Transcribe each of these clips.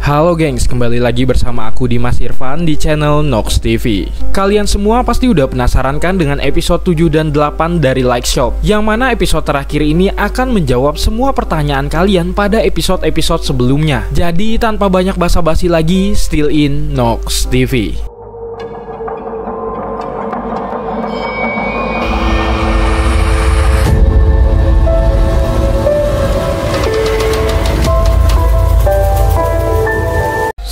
Halo gengs, kembali lagi bersama aku Dimas Irfan di channel Nox TV. Kalian semua pasti udah penasaran kan dengan episode 7 dan 8 dari Like Shop, yang mana episode terakhir ini akan menjawab semua pertanyaan kalian pada episode-episode sebelumnya. Jadi tanpa banyak basa-basi lagi, still in Nox TV.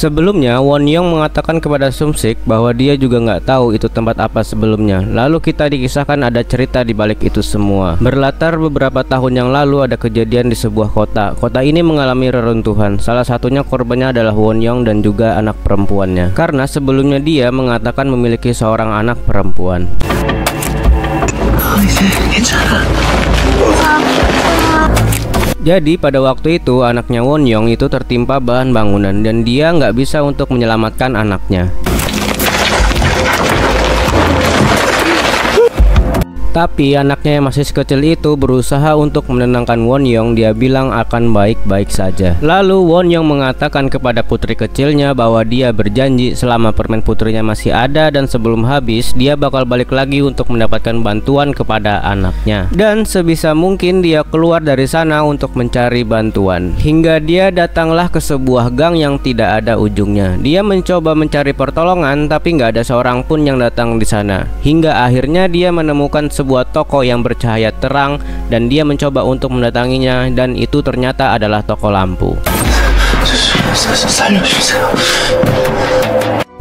Sebelumnya, Won-young mengatakan kepada Sum-sik bahwa dia juga nggak tahu itu tempat apa sebelumnya. Lalu kita dikisahkan ada cerita di balik itu semua. Berlatar beberapa tahun yang lalu ada kejadian di sebuah kota. Kota ini mengalami reruntuhan. Salah satunya korbannya adalah Won-young dan juga anak perempuannya. Karena sebelumnya dia mengatakan memiliki seorang anak perempuan. Jadi pada waktu itu anaknya Won-young itu tertimpa bahan bangunan dan dia nggak bisa untuk menyelamatkan anaknya. Tapi anaknya yang masih sekecil itu berusaha untuk menenangkan Won-young. Dia bilang akan baik-baik saja. Lalu Won-young mengatakan kepada putri kecilnya bahwa dia berjanji selama permen putrinya masih ada dan sebelum habis dia bakal balik lagi untuk mendapatkan bantuan kepada anaknya. Dan sebisa mungkin dia keluar dari sana untuk mencari bantuan. Hingga dia datanglah ke sebuah gang yang tidak ada ujungnya. Dia mencoba mencari pertolongan tapi nggak ada seorang pun yang datang di sana. Hingga akhirnya dia menemukan sebuah toko yang bercahaya terang dan dia mencoba untuk mendatanginya, dan itu ternyata adalah toko lampu.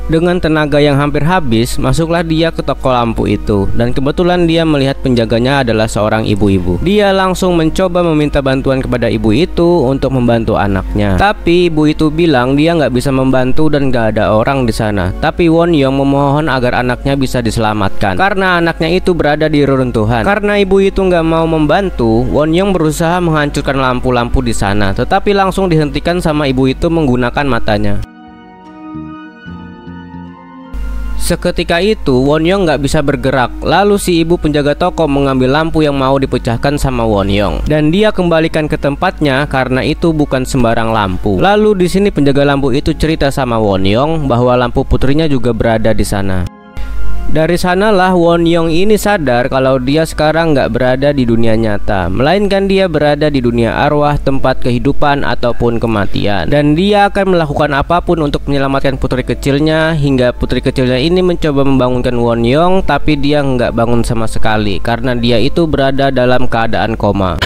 Dengan tenaga yang hampir habis, masuklah dia ke toko lampu itu. Dan kebetulan dia melihat penjaganya adalah seorang ibu-ibu. Dia langsung mencoba meminta bantuan kepada ibu itu untuk membantu anaknya. Tapi ibu itu bilang dia nggak bisa membantu dan nggak ada orang di sana. Tapi Won-young memohon agar anaknya bisa diselamatkan karena anaknya itu berada di reruntuhan. Karena ibu itu nggak mau membantu, Won-young berusaha menghancurkan lampu-lampu di sana. Tetapi langsung dihentikan sama ibu itu menggunakan matanya. Seketika itu Won-young nggak bisa bergerak. Lalu si ibu penjaga toko mengambil lampu yang mau dipecahkan sama Won-young dan dia kembalikan ke tempatnya karena itu bukan sembarang lampu. Lalu di sini penjaga lampu itu cerita sama Won-young bahwa lampu putrinya juga berada di sana. Dari sanalah Won-young ini sadar kalau dia sekarang nggak berada di dunia nyata, melainkan dia berada di dunia arwah, tempat kehidupan ataupun kematian. Dan dia akan melakukan apapun untuk menyelamatkan putri kecilnya. Hingga putri kecilnya ini mencoba membangunkan Won-young, tapi dia nggak bangun sama sekali karena dia itu berada dalam keadaan koma.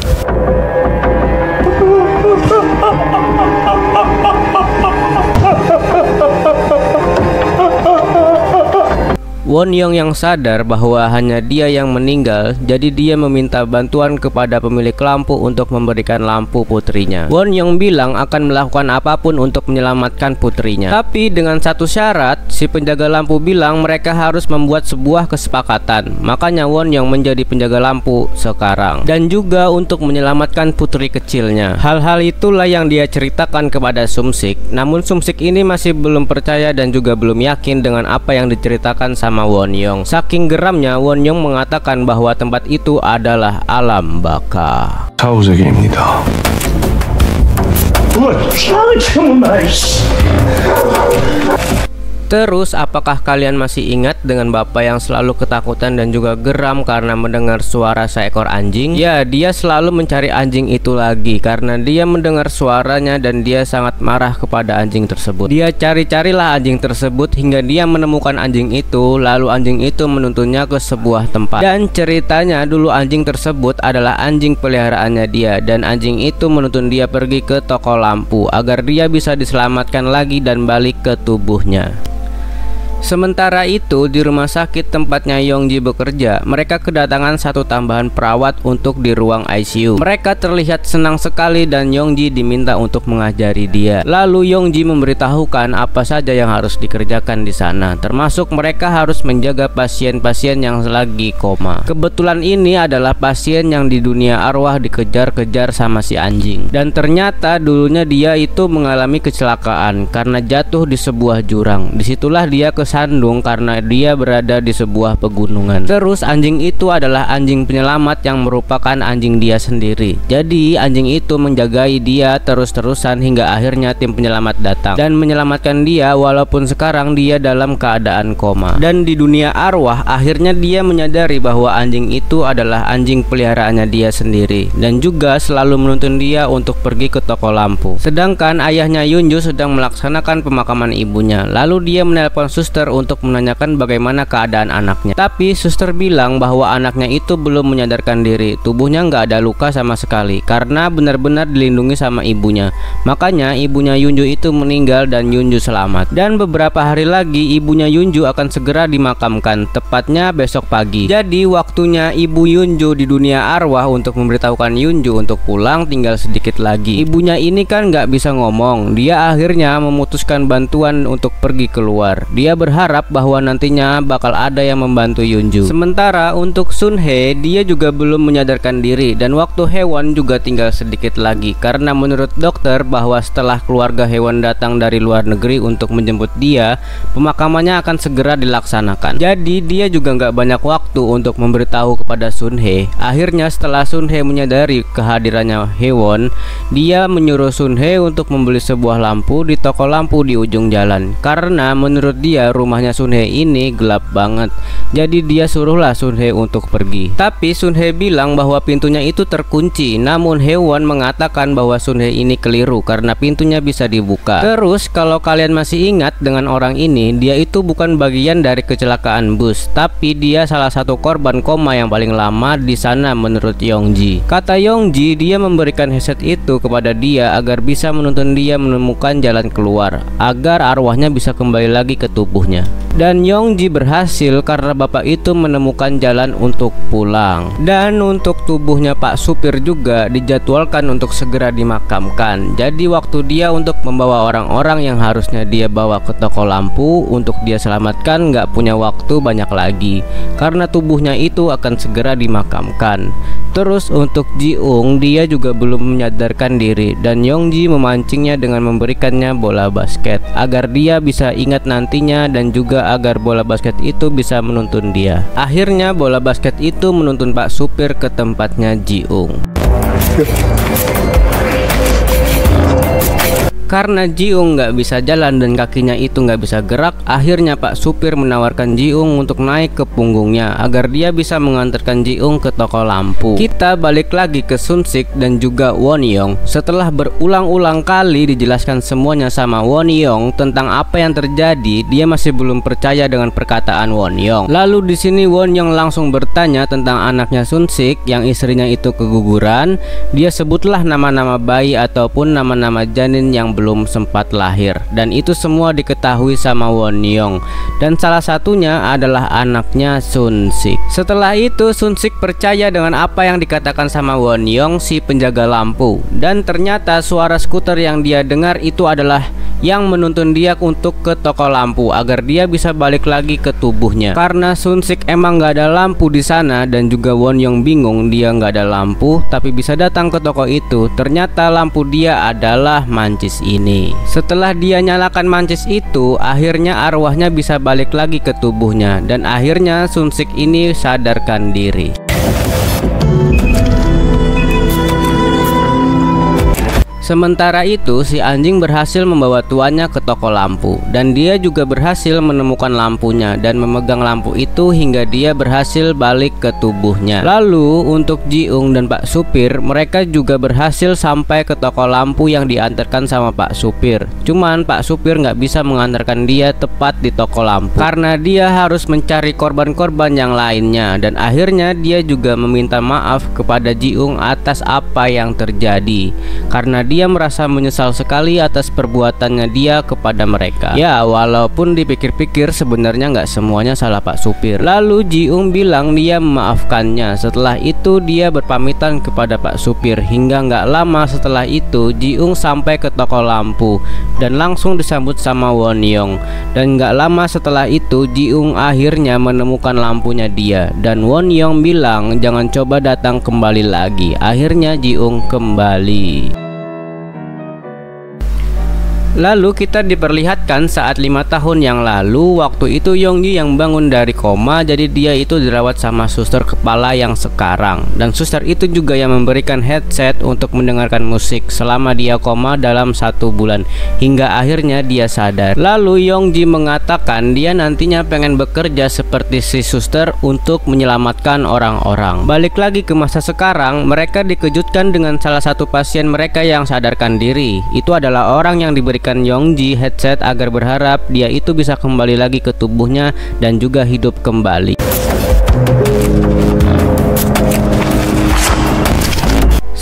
Won-young yang sadar bahwa hanya dia yang meninggal, jadi dia meminta bantuan kepada pemilik lampu untuk memberikan lampu putrinya. Won-young bilang akan melakukan apapun untuk menyelamatkan putrinya. Tapi dengan satu syarat, si penjaga lampu bilang mereka harus membuat sebuah kesepakatan. Makanya Won-young menjadi penjaga lampu sekarang. Dan juga untuk menyelamatkan putri kecilnya. Hal-hal itulah yang dia ceritakan kepada Sum-sik. Namun Sum-sik ini masih belum percaya dan juga belum yakin dengan apa yang diceritakan sama Won-young. Saking geramnya, Won-young mengatakan bahwa tempat itu adalah alam baka. Terus apakah kalian masih ingat dengan bapak yang selalu ketakutan dan juga geram karena mendengar suara seekor anjing? Ya, dia selalu mencari anjing itu lagi karena dia mendengar suaranya dan dia sangat marah kepada anjing tersebut. Dia cari-carilah anjing tersebut hingga dia menemukan anjing itu. Lalu anjing itu menuntunnya ke sebuah tempat. Dan ceritanya dulu anjing tersebut adalah anjing peliharaannya dia, dan anjing itu menuntun dia pergi ke toko lampu agar dia bisa diselamatkan lagi dan balik ke tubuhnya. Sementara itu di rumah sakit tempatnya Yongji bekerja, mereka kedatangan satu tambahan perawat untuk di ruang ICU. Mereka terlihat senang sekali dan Yongji diminta untuk mengajari dia. Lalu Yongji memberitahukan apa saja yang harus dikerjakan di sana, termasuk mereka harus menjaga pasien-pasien yang lagi koma. Kebetulan ini adalah pasien yang di dunia arwah dikejar-kejar sama si anjing. Dan ternyata dulunya dia itu mengalami kecelakaan karena jatuh di sebuah jurang. Disitulah dia ke tersandung karena dia berada di sebuah pegunungan. Terus anjing itu adalah anjing penyelamat yang merupakan anjing dia sendiri. Jadi anjing itu menjagai dia terus-terusan hingga akhirnya tim penyelamat datang dan menyelamatkan dia walaupun sekarang dia dalam keadaan koma. Dan di dunia arwah akhirnya dia menyadari bahwa anjing itu adalah anjing peliharaannya dia sendiri dan juga selalu menuntun dia untuk pergi ke toko lampu. Sedangkan ayahnya Yunju sedang melaksanakan pemakaman ibunya. Lalu dia menelpon suster untuk menanyakan bagaimana keadaan anaknya. Tapi suster bilang bahwa anaknya itu belum menyadarkan diri, tubuhnya nggak ada luka sama sekali karena benar-benar dilindungi sama ibunya. Makanya ibunya Yunju itu meninggal dan Yunju selamat. Dan beberapa hari lagi ibunya Yunju akan segera dimakamkan, tepatnya besok pagi. Jadi waktunya ibu Yunju di dunia arwah untuk memberitahukan Yunju untuk pulang tinggal sedikit lagi. Ibunya ini kan nggak bisa ngomong. Dia akhirnya memutuskan bantuan untuk pergi keluar. Dia berharap bahwa nantinya bakal ada yang membantu Yunju. Sementara untuk Sunhee, dia juga belum menyadarkan diri dan waktu hewan juga tinggal sedikit lagi karena menurut dokter bahwa setelah keluarga hewan datang dari luar negeri untuk menjemput dia, pemakamannya akan segera dilaksanakan. Jadi dia juga nggak banyak waktu untuk memberitahu kepada Sunhee. Akhirnya setelah Sunhee menyadari kehadirannya hewan, dia menyuruh Sunhee untuk membeli sebuah lampu di toko lampu di ujung jalan karena menurut dia rumahnya Sunhee ini gelap banget. Jadi dia suruhlah Sunhee untuk pergi. Tapi Sunhee bilang bahwa pintunya itu terkunci, namun hewan mengatakan bahwa Sunhee ini keliru karena pintunya bisa dibuka. Terus kalau kalian masih ingat dengan orang ini, dia itu bukan bagian dari kecelakaan bus, tapi dia salah satu korban koma yang paling lama di sana menurut Yongji. Kata Yongji, dia memberikan headset itu kepada dia agar bisa menuntun dia menemukan jalan keluar agar arwahnya bisa kembali lagi ke tubuhnya. Dan Yongji berhasil karena bapak itu menemukan jalan untuk pulang. Dan untuk tubuhnya Pak Supir juga dijadwalkan untuk segera dimakamkan. Jadi waktu dia untuk membawa orang-orang yang harusnya dia bawa ke toko lampu untuk dia selamatkan nggak punya waktu banyak lagi karena tubuhnya itu akan segera dimakamkan. Terus untuk Ji-ung, dia juga belum menyadarkan diri dan Yongji memancingnya dengan memberikannya bola basket agar dia bisa ingat nantinya dan juga agar bola basket itu bisa menuntun dia. Akhirnya bola basket itu menuntun Pak Supir ke tempatnya Ji-ung. Karena Ji-ung nggak bisa jalan dan kakinya itu nggak bisa gerak, akhirnya Pak Supir menawarkan Ji-ung untuk naik ke punggungnya agar dia bisa mengantarkan Ji-ung ke toko lampu. Kita balik lagi ke Sun-sik dan juga Won-young. Setelah berulang-ulang kali dijelaskan semuanya sama Won-young tentang apa yang terjadi, dia masih belum percaya dengan perkataan Won-young. Lalu di sini Won-young langsung bertanya tentang anaknya Sun-sik yang istrinya itu keguguran. Dia sebutlah nama-nama bayi ataupun nama-nama janin yang belum sempat lahir dan itu semua diketahui sama Won-young dan salah satunya adalah anaknya Sun-sik. Setelah itu Sun-sik percaya dengan apa yang dikatakan sama Won-young si penjaga lampu dan ternyata suara skuter yang dia dengar itu adalah yang menuntun dia untuk ke toko lampu agar dia bisa balik lagi ke tubuhnya. Karena Sun-sik emang nggak ada lampu di sana dan juga Won-young bingung dia nggak ada lampu tapi bisa datang ke toko itu. Ternyata lampu dia adalah mancis ini. Setelah dia nyalakan mancis itu, akhirnya arwahnya bisa balik lagi ke tubuhnya dan akhirnya Sun-sik ini sadarkan diri. Sementara itu si anjing berhasil membawa tuannya ke toko lampu dan dia juga berhasil menemukan lampunya dan memegang lampu itu hingga dia berhasil balik ke tubuhnya. Lalu untuk Ji-ung dan Pak Supir, mereka juga berhasil sampai ke toko lampu yang diantarkan sama Pak Supir. Cuman Pak Supir nggak bisa mengantarkan dia tepat di toko lampu karena dia harus mencari korban-korban yang lainnya dan akhirnya dia juga meminta maaf kepada Ji-ung atas apa yang terjadi karena dia merasa menyesal sekali atas perbuatannya dia kepada mereka. Ya walaupun dipikir-pikir sebenarnya nggak semuanya salah Pak Supir. Lalu Ji-ung bilang dia memaafkannya. Setelah itu dia berpamitan kepada Pak Supir. Hingga nggak lama setelah itu Ji-ung sampai ke toko lampu dan langsung disambut sama Won-young. Dan nggak lama setelah itu Ji-ung akhirnya menemukan lampunya dia dan Won-young bilang jangan coba datang kembali lagi. Akhirnya Ji-ung kembali. Lalu kita diperlihatkan saat 5 tahun yang lalu, waktu itu Yongji yang bangun dari koma, jadi dia itu dirawat sama suster kepala yang sekarang. Dan suster itu juga yang memberikan headset untuk mendengarkan musik selama dia koma dalam 1 bulan, hingga akhirnya dia sadar. Lalu Yongji mengatakan dia nantinya pengen bekerja seperti si suster untuk menyelamatkan orang-orang. Balik lagi ke masa sekarang, mereka dikejutkan dengan salah satu pasien mereka yang sadarkan diri. Itu adalah orang yang diberikan Yongji headset agar berharap dia itu bisa kembali lagi ke tubuhnya dan juga hidup kembali.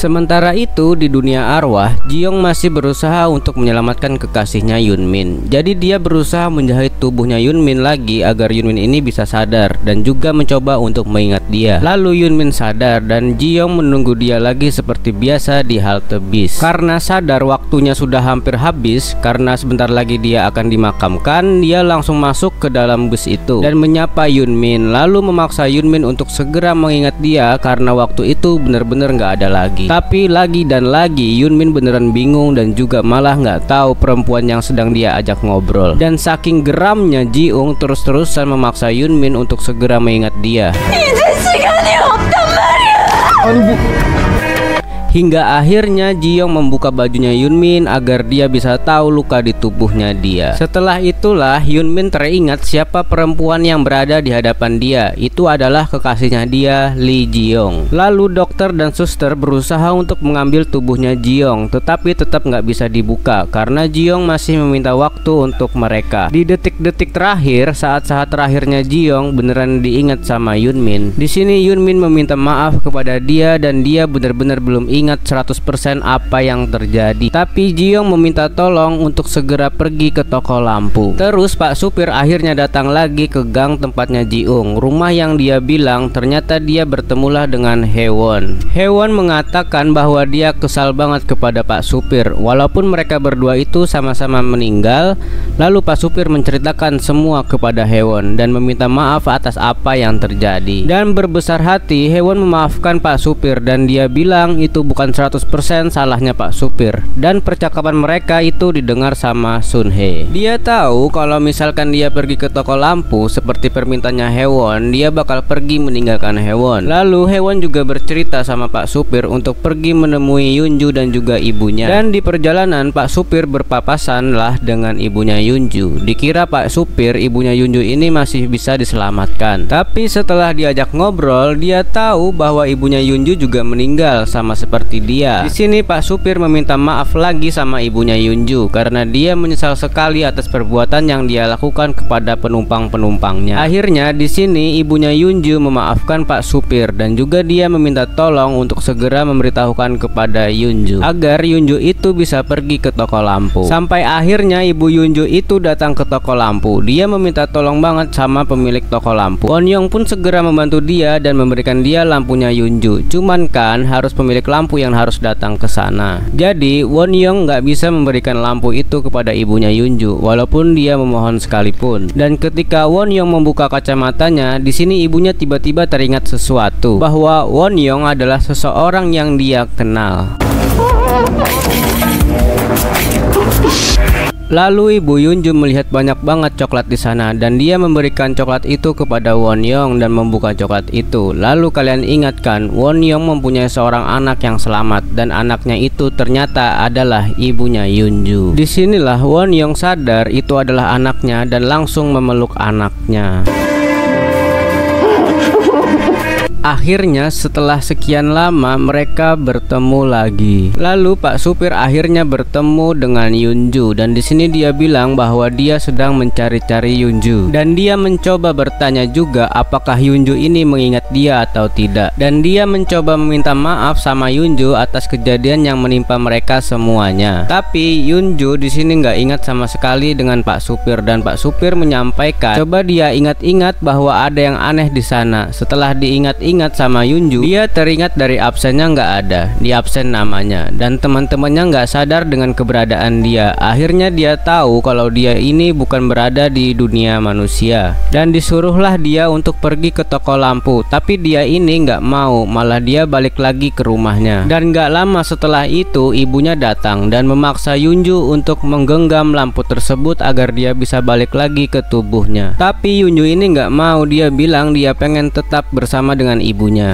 Sementara itu di dunia arwah, Ji-young masih berusaha untuk menyelamatkan kekasihnya Yunmin. Jadi dia berusaha menjahit tubuhnya Yunmin lagi agar Yunmin ini bisa sadar dan juga mencoba untuk mengingat dia. Lalu Yunmin sadar dan Ji-young menunggu dia lagi seperti biasa di halte bis. Karena sadar waktunya sudah hampir habis, karena sebentar lagi dia akan dimakamkan, dia langsung masuk ke dalam bus itu dan menyapa Yunmin, lalu memaksa Yunmin untuk segera mengingat dia karena waktu itu benar-benar nggak ada lagi. Tapi lagi dan lagi Yunmin beneran bingung dan juga malah nggak tahu perempuan yang sedang dia ajak ngobrol. Dan saking geramnya Ji-young terus-terusan memaksa Yunmin untuk segera mengingat dia. Hingga akhirnya Ji-young membuka bajunya Yunmin agar dia bisa tahu luka di tubuhnya dia. Setelah itulah Yunmin teringat siapa perempuan yang berada di hadapan dia. Itu adalah kekasihnya dia, Lee Ji-young. Lalu dokter dan suster berusaha untuk mengambil tubuhnya Ji-young, tetapi tetap nggak bisa dibuka karena Ji-young masih meminta waktu untuk mereka. Di detik-detik terakhir, saat-saat terakhirnya Ji-young beneran diingat sama Yunmin. Di sini Yunmin meminta maaf kepada dia dan dia benar-benar belum ingat 100% apa yang terjadi. Tapi Ji-young meminta tolong untuk segera pergi ke toko lampu. Terus Pak supir akhirnya datang lagi ke gang tempatnya Ji-young, rumah yang dia bilang ternyata dia bertemulah dengan Haewon. Haewon mengatakan bahwa dia kesal banget kepada Pak supir walaupun mereka berdua itu sama-sama meninggal. Lalu Pak supir menceritakan semua kepada Haewon dan meminta maaf atas apa yang terjadi. Dan berbesar hati Haewon memaafkan Pak supir dan dia bilang itu bukan 100% salahnya Pak supir. Dan percakapan mereka itu didengar sama Sun-hye. Dia tahu kalau misalkan dia pergi ke toko lampu seperti permintaannya Haewon, dia bakal pergi meninggalkan Haewon. Lalu Haewon juga bercerita sama Pak supir untuk pergi menemui Yunju dan juga ibunya. Dan di perjalanan Pak supir berpapasan lah dengan ibunya Yunju. Dikira Pak supir ibunya Yunju ini masih bisa diselamatkan. Tapi setelah diajak ngobrol, dia tahu bahwa ibunya Yunju juga meninggal sama seperti dia. Di sini Pak supir meminta maaf lagi sama ibunya Yunju karena dia menyesal sekali atas perbuatan yang dia lakukan kepada penumpang-penumpangnya. Akhirnya di sini ibunya Yunju memaafkan Pak supir dan juga dia meminta tolong untuk segera memberitahukan kepada Yunju agar Yunju itu bisa pergi ke toko lampu. Sampai akhirnya ibu Yunju itu datang ke toko lampu. Dia meminta tolong banget sama pemilik toko lampu. Won-young pun segera membantu dia dan memberikan dia lampunya Yunju. Cuman kan harus pemilik lampu yang harus datang ke sana. Jadi Won-young nggak bisa memberikan lampu itu kepada ibunya Yunju walaupun dia memohon sekalipun. Dan ketika Won-young membuka kacamatanya, di sini ibunya tiba-tiba teringat sesuatu bahwa Won-young adalah seseorang yang dia kenal. Lalu ibu Yunju melihat banyak banget coklat di sana dan dia memberikan coklat itu kepada Won-young dan membuka coklat itu. Lalu kalian ingatkan, Won-young mempunyai seorang anak yang selamat dan anaknya itu ternyata adalah ibunya Yunju. Disinilah Won-young sadar itu adalah anaknya dan langsung memeluk anaknya. Akhirnya setelah sekian lama mereka bertemu lagi. Lalu Pak supir akhirnya bertemu dengan Yunju dan di sini dia bilang bahwa dia sedang mencari-cari Yunju dan dia mencoba bertanya juga apakah Yunju ini mengingat dia atau tidak. Dan dia mencoba meminta maaf sama Yunju atas kejadian yang menimpa mereka semuanya. Tapi Yunju di sini nggak ingat sama sekali dengan Pak supir dan Pak supir menyampaikan coba dia ingat-ingat bahwa ada yang aneh di sana. Setelah diingat-ingat ingat sama Yunju, dia teringat dari absennya nggak ada, di absen namanya, dan teman-temannya nggak sadar dengan keberadaan dia. Akhirnya dia tahu kalau dia ini bukan berada di dunia manusia, dan disuruhlah dia untuk pergi ke toko lampu. Tapi dia ini nggak mau, malah dia balik lagi ke rumahnya. Dan nggak lama setelah itu ibunya datang dan memaksa Yunju untuk menggenggam lampu tersebut agar dia bisa balik lagi ke tubuhnya. Tapi Yunju ini nggak mau, dia bilang dia pengen tetap bersama dengan ibunya.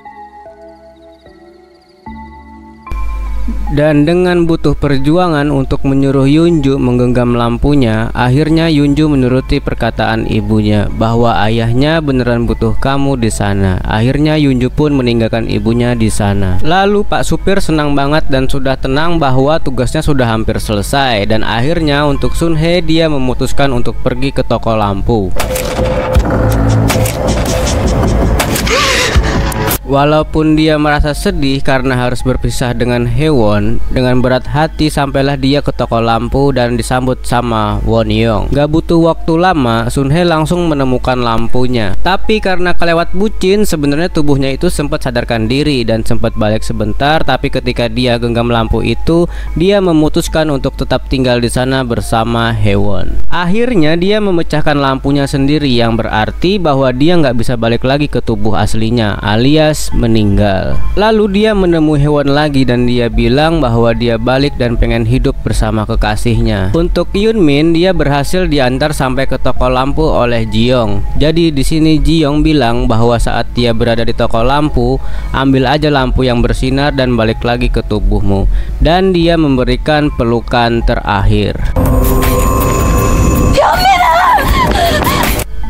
Dan dengan butuh perjuangan untuk menyuruh Yunju menggenggam lampunya, akhirnya Yunju menuruti perkataan ibunya bahwa ayahnya beneran butuh kamu di sana. Akhirnya Yunju pun meninggalkan ibunya di sana. Lalu Pak Supir senang banget dan sudah tenang bahwa tugasnya sudah hampir selesai, dan akhirnya untuk Sun Hye dia memutuskan untuk pergi ke toko lampu. Walaupun dia merasa sedih karena harus berpisah dengan Haewon, dengan berat hati sampailah dia ke toko lampu dan disambut sama Won Young. Gak butuh waktu lama, Sun Hye langsung menemukan lampunya. Tapi karena kelewat bucin, sebenarnya tubuhnya itu sempat sadarkan diri dan sempat balik sebentar. Tapi ketika dia genggam lampu itu, dia memutuskan untuk tetap tinggal di sana bersama Haewon. Akhirnya dia memecahkan lampunya sendiri, yang berarti bahwa dia nggak bisa balik lagi ke tubuh aslinya, alias meninggal. Lalu dia menemui Haewon lagi dan dia bilang bahwa dia balik dan pengen hidup bersama kekasihnya. Untuk Yunmin, dia berhasil diantar sampai ke toko lampu oleh Ji-young. Jadi di sini Ji-young bilang bahwa saat dia berada di toko lampu, ambil aja lampu yang bersinar dan balik lagi ke tubuhmu. Dan dia memberikan pelukan terakhir.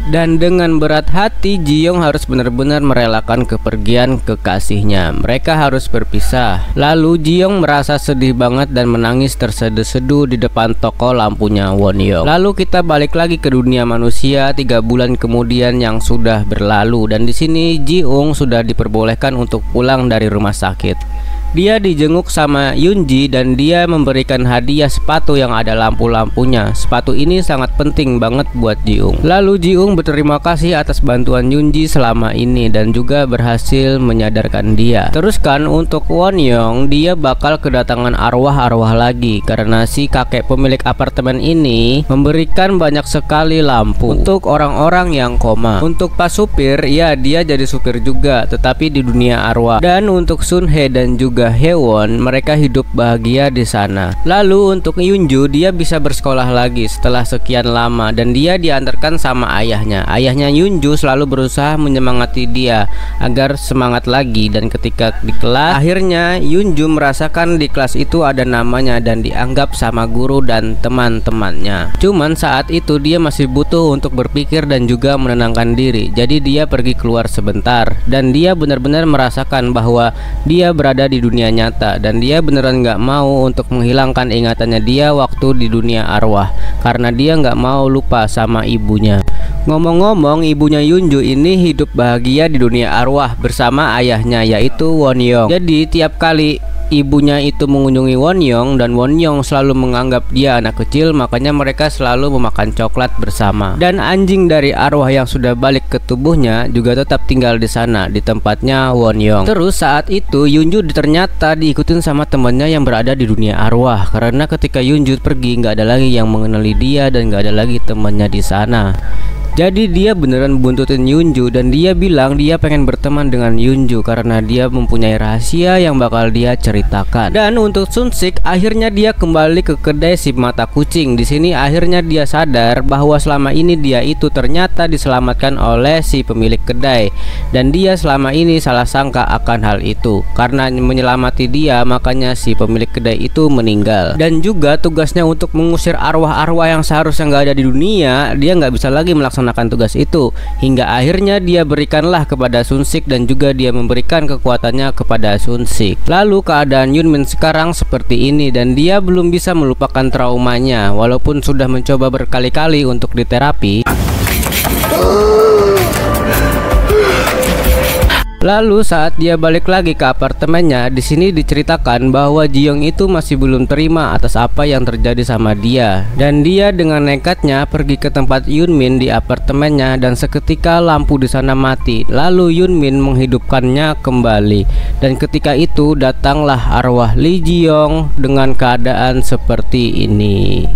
Dan dengan berat hati, Ji-young harus benar-benar merelakan kepergian kekasihnya. Mereka harus berpisah. Lalu Ji-young merasa sedih banget dan menangis terseduh-seduh di depan toko lampunya Won Young. Lalu kita balik lagi ke dunia manusia 3 bulan kemudian yang sudah berlalu, dan di sini Ji-young sudah diperbolehkan untuk pulang dari rumah sakit. Dia dijenguk sama Yunji dan dia memberikan hadiah sepatu yang ada lampu-lampunya. Sepatu ini sangat penting banget buat Ji-young. Lalu Ji-young berterima kasih atas bantuan Yunji selama ini dan juga berhasil menyadarkan dia. Terus kan untuk Won Young, dia bakal kedatangan arwah-arwah lagi karena si kakek pemilik apartemen ini memberikan banyak sekali lampu untuk orang-orang yang koma. Untuk Pak Supir, ya dia jadi supir juga tetapi di dunia arwah. Dan untuk Sun Hye dan juga Haewon, mereka hidup bahagia di sana. Lalu untuk Yunju, dia bisa bersekolah lagi setelah sekian lama dan dia diantarkan sama ayahnya. Ayahnya Yunju selalu berusaha menyemangati dia agar semangat lagi, dan ketika di kelas, akhirnya Yunju merasakan di kelas itu ada namanya dan dianggap sama guru dan teman-temannya. Cuman saat itu dia masih butuh untuk berpikir dan juga menenangkan diri. Jadi dia pergi keluar sebentar dan dia benar-benar merasakan bahwa dia berada di dunia nyata dan dia beneran nggak mau untuk menghilangkan ingatannya dia waktu di dunia arwah karena dia nggak mau lupa sama ibunya. Ngomong-ngomong, ibunya Yunju ini hidup bahagia di dunia arwah bersama ayahnya yaitu Won Young. Jadi tiap kali ibunya itu mengunjungi Won Young dan Won Young selalu menganggap dia anak kecil, makanya mereka selalu memakan coklat bersama. Dan anjing dari arwah yang sudah balik ke tubuhnya juga tetap tinggal di sana di tempatnya Won Young. Terus saat itu Yunju ternyata diikutin sama temannya yang berada di dunia arwah karena ketika Yunju pergi nggak ada lagi yang mengenali dia dan nggak ada lagi temannya di sana. Jadi dia beneran buntutin Yunju dan dia bilang dia pengen berteman dengan Yunju karena dia mempunyai rahasia yang bakal dia ceritakan. Dan untuk Sun Sik, akhirnya dia kembali ke kedai si mata kucing. Di sini akhirnya dia sadar bahwa selama ini dia itu ternyata diselamatkan oleh si pemilik kedai dan dia selama ini salah sangka akan hal itu. Karena menyelamati dia, makanya si pemilik kedai itu meninggal. Dan juga tugasnya untuk mengusir arwah-arwah yang seharusnya nggak ada di dunia, dia nggak bisa lagi melaksanakan tugas itu hingga akhirnya dia berikanlah kepada Sun Sik dan juga dia memberikan kekuatannya kepada Sun Sik. Lalu keadaan Yunmin sekarang seperti ini dan dia belum bisa melupakan traumanya walaupun sudah mencoba berkali-kali untuk diterapi. Lalu saat dia balik lagi ke apartemennya, di sini diceritakan bahwa Ji-young itu masih belum terima atas apa yang terjadi sama dia, dan dia dengan nekatnya pergi ke tempat Yunmin di apartemennya, dan seketika lampu di sana mati. Lalu Yunmin menghidupkannya kembali, dan ketika itu datanglah arwah Lee Ji-young dengan keadaan seperti ini.